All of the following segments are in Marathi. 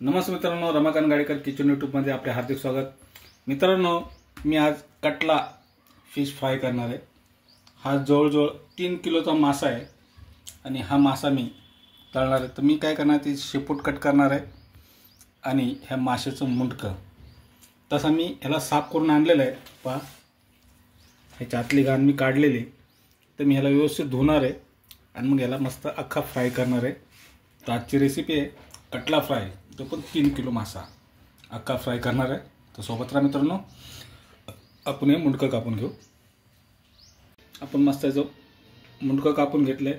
नमस्कार मित्रांनो, रमाकांत गाडेकर किचन यूट्यूबमध्ये आपले हार्दिक स्वागत। मित्रांनो, मी आज कटला फिश फ्राय करणार आहे। हा जवळजवळ 3 किलोचा मासा आहे आणि हा मासा मी तळणार आहे। तर मी काय करणार, ते शेपूट कट करणार आहे आणि ह्या माशाचं मुंडकं तसं मी ह्याला साफ करून आणलेलं आहे। पहा, ह्याच्या आतली घाण मी काढलेली, तर मी ह्याला व्यवस्थित धुणार आहे आणि मग ह्याला मस्त अख्खा फ्राय करणार आहे। तर आजची रेसिपी आहे कटला फ्राय, तो पण 3 किलो मासा अख्खा फ्राय करणार आहे। तर सोबत राहा मित्रांनो, आपण हे मुंडकं कापून घेऊ। आपण मस्त याचं मुंडकं कापून घेतले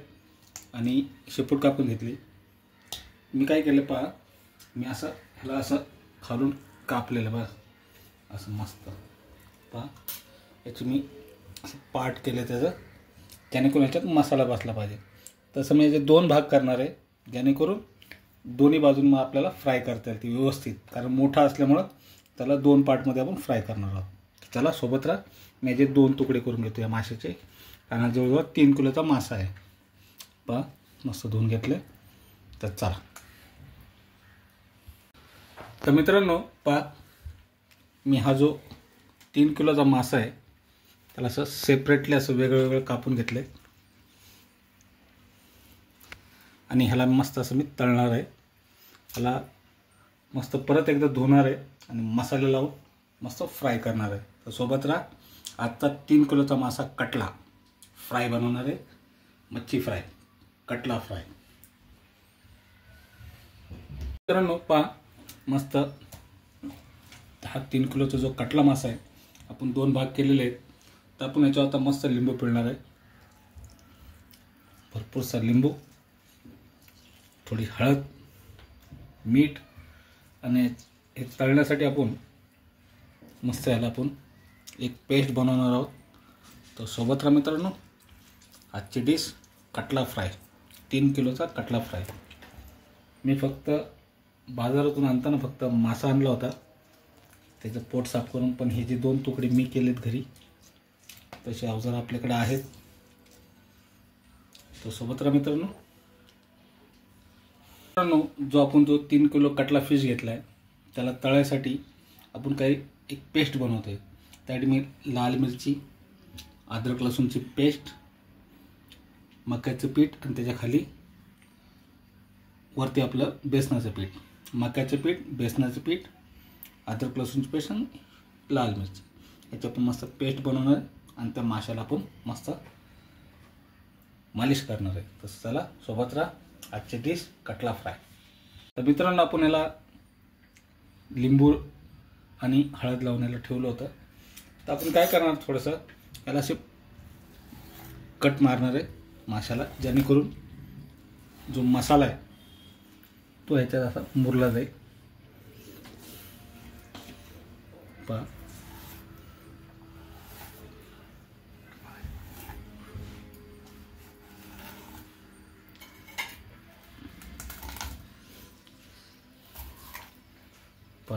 आणि शेपूट कापून घेतली। मी काय केलं पहा, मी असं ह्याला असं खालून कापलेलं बघ, असं मस्त पहा। याची मी असं पार्ट केले त्याचं, जेणेकरून याच्यात मसाला बसला पाहिजे। तसं मी याचे 2 भाग करणार आहे, जेणेकरून दोन्ही बाजून मग आपल्याला फ्राय करता येईल ती व्यवस्थित, कारण मोठा असल्यामुळं त्याला 2 पार्टमध्ये आपण फ्राय करणार आहोत। चला सोबत राहा, मी याचे 2 तुकडे करून घेतो या माशाचे, कारण जवळजवळ 3 किलोचा मासा आहे। पहा, मस्त धुवून घेतले। तर चला, तर मित्रांनो पहा, मी हा जो 3 किलोचा मासा आहे त्याला असं सेपरेटली असं वेगळं वेगळं कापून घेतले आणि ह्याला मस्त असं मी तळणार आहे। ह्याला मस्त परत एकदा धुणार आहे आणि मसाले लावून मस्त फ्राय करणार आहे। तर सोबत राहा, आजचा 3 किलोचा मासा कटला फ्राय बनवणार आहे, मच्छी फ्राय, कटला फ्राय। मित्रांनो पहा, मस्त हा 3 किलोचा जो कटला मासा आहे आपण 2 भाग केलेले आहेत। तर आपण याच्यावर आता मस्त लिंबू पिळणार आहे, भरपूरसा लिंबू, थोडी हळद, मीठ, आणि हे तळण्यासाठी आपण मस्त याला आपण एक पेस्ट बनवणार आहोत। तर सोबत राहा मित्रांनो, आजची डिश कटला फ्राय, 3 किलोचा कटला फ्राय। मी फक्त बाजारातून आणताना फक्त मासा आणला होता, त्याचं पोट साफ करून, पण हे जे 2 तुकडे मी केलेत घरी, तसे अवजार आपल्याकडे आहेत। तर सोबत राहा मित्रांनो, जो आपण 3 किलो कटला फिश घेतला आहे त्याला तळायसाठी आपण काही एक पेस्ट बनवतोय। त्यासाठी मी लाल मिरची, अद्रक लसूणची पेस्ट, मक्याचं पीठ आणि त्याच्या खाली वरती आपलं बेसनाचं पीठ, मक्याचं पीठ, बेसनाचं पीठ, अद्रक लसूणची पेस्ट आणि लाल मिरची, याची आपण मस्त पेस्ट बनवणार आहे आणि त्या माशाला आपण मस्त मालिश करणार आहे। तर चला सोबत राहा, आजची डिश कटला फ्राय। तर मित्रांनो, आपण याला लिंबू आणि हळद लावून याला ठेवलं होतं। तर आपण काय करणार, थोडंसं याला असे कट मारणार आहे माशाला, जेणेकरून जो मसाला आहे तो ह्याच्यात असा मुरला जाईल। पहा,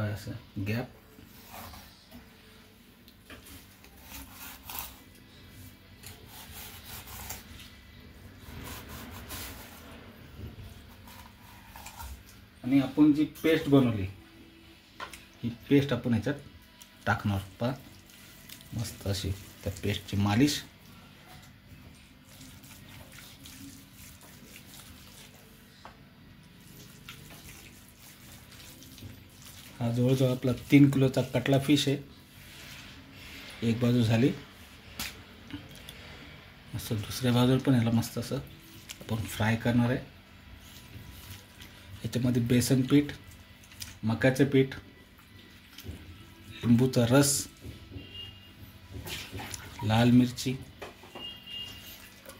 असं गॅप, आणि आपण जी पेस्ट बनवली ही पेस्ट आपण याच्यात टाकणार। पहा, मस्त अशी त्या पेस्टची मालिश। हा जवळजवळ आपला 3 किलोचा कटला फिश आहे। एक बाजू झाली, मस्त दुसऱ्या बाजूला पण ह्याला मस्त असं आपण फ्राय करणार आहे। याच्यामध्ये बेसन पीठ, मक्याचं पीठ, लिंबूचा रस, लाल मिरची,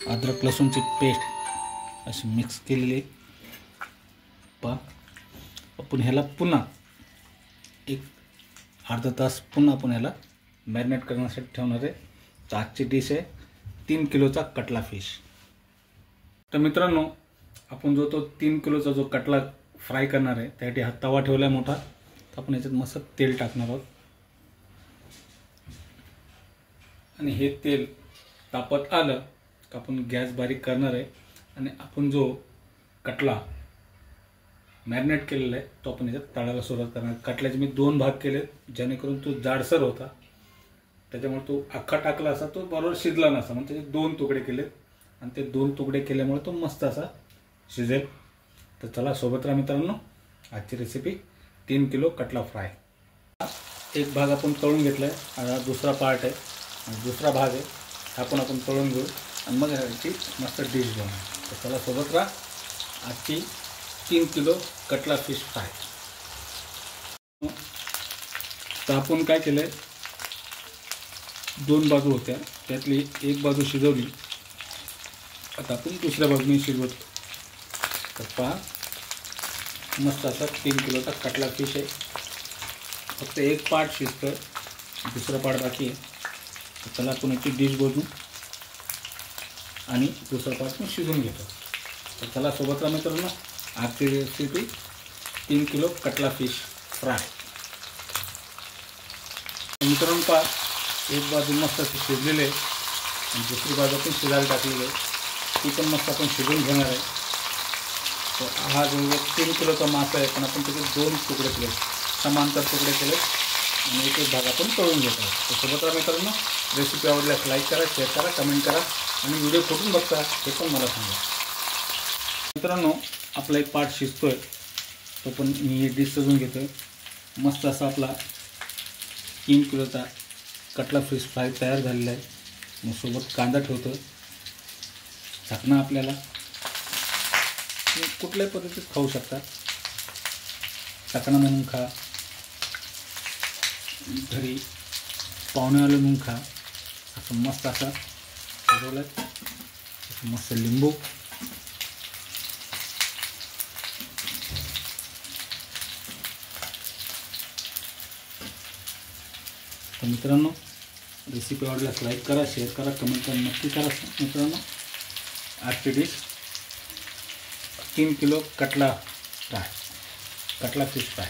अद्रक लसूणची पेस्ट अशी मिक्स केलेली। पहा, आपण ह्याला पुन्हा एक अर्धा तास पुन्हा आपण ह्याला मॅरिनेट करण्यासाठी ठेवणार आहे। तर आजची डिश आहे 3 किलोचा कटला फिश। तर मित्रांनो, आपण जो 3 किलोचा जो कटला फ्राय करणार आहे त्यासाठी हा तवा ठेवला आहे मोठा। तर आपण याच्यात मस्त तेल टाकणार आहोत आणि हे तेल तापत आलं का आपण गॅस बारीक करणार आहे आणि आपण जो कटला मॅरिनेट केलेला आहे तो आपण याच्यात तळायला सुरुवात करणार. कटल्याचे मी 2 भाग केले जेणेकरून तो जाडसर होता, त्याच्यामुळे तो अख्खा टाकला असा तो बरोबर शिजला नसा, म्हणून त्याचे 2 तुकडे केले आणि ते 2 तुकडे केल्यामुळे तो मस्त असा शिजेल. तर चला सोबत राहा मित्रांनो, आजची रेसिपी 3 किलो कटला फ्राय. एक भाग आपण तळून घेतला आहे, हा दुसरा पार्ट आहे आणि दुसरा भाग आहे हा पण आपण तळून घेऊ आणि मग ह्याची मस्त डिश बनवू. तर चला सोबत राहा, आजची 3 किलो कटला फिश फ्राय. तर आपण काय केलं आहे, 2 बाजू होत्या त्यातली एक बाजू शिजवली, आता आपण दुसऱ्या बाजूने शिजवतो. तर पहा मस्त असा 3 किलोचा कटला फिश आहे. फक्त एक पार्ट शिजतं, दुसरा पार्ट बाकी आहे. तर चला आपण याची डिश बनवू आणि दुसरा पार्ट पण शिजवून घेतो. तर चला सोबत राहा मित्रांनो, आजची रेसिपी 3 किलो कटला फिश फ्राय. मित्रांनो पहा, एक बाजू मस्त असे शिजलेले आणि दुसरी बाजू पण शिजायला टाकलेली आहे, ती पण मस्त आपण शिजवून घेणार आहे. तर हा जवळजवळ 3 किलोचा मासा आहे, पण आपण त्याचे 2 तुकडे केले, समांतर तुकडे केले आणि एक भाग आपण तळून घेत आहोत. तर सोबत राहा मित्रांनो, रेसिपी आवडल्यास लाईक करा, शेअर करा, कमेंट करा आणि व्हिडिओ कुठून बघता हे पण मला सांगा. मित्रांनो आपला एक पार्ट शिजतो आहे, तो पण मी ही डिश सजवून घेतो आहे. मस्त असा आपला 3 किलोचा कटला फिश फ्राय तयार झालेला आहे. मग सोबत कांदा ठेवतो आहे. झाकणं आपल्याला कुठल्याही पद्धतीत खाऊ शकता, चटणा म्हणून खा, घरी पाहुण्याला म्हणून खा. असं मस्त असा सजवलं आहे, मस्त लिंबू, तर मित्रांनो रेसिपी आवडल्यास लाईक करा, शेअर करा, कमेंट करा, नक्की करा. मित्रांनो आजची डिश 3 किलो कटला फिश फ्राय.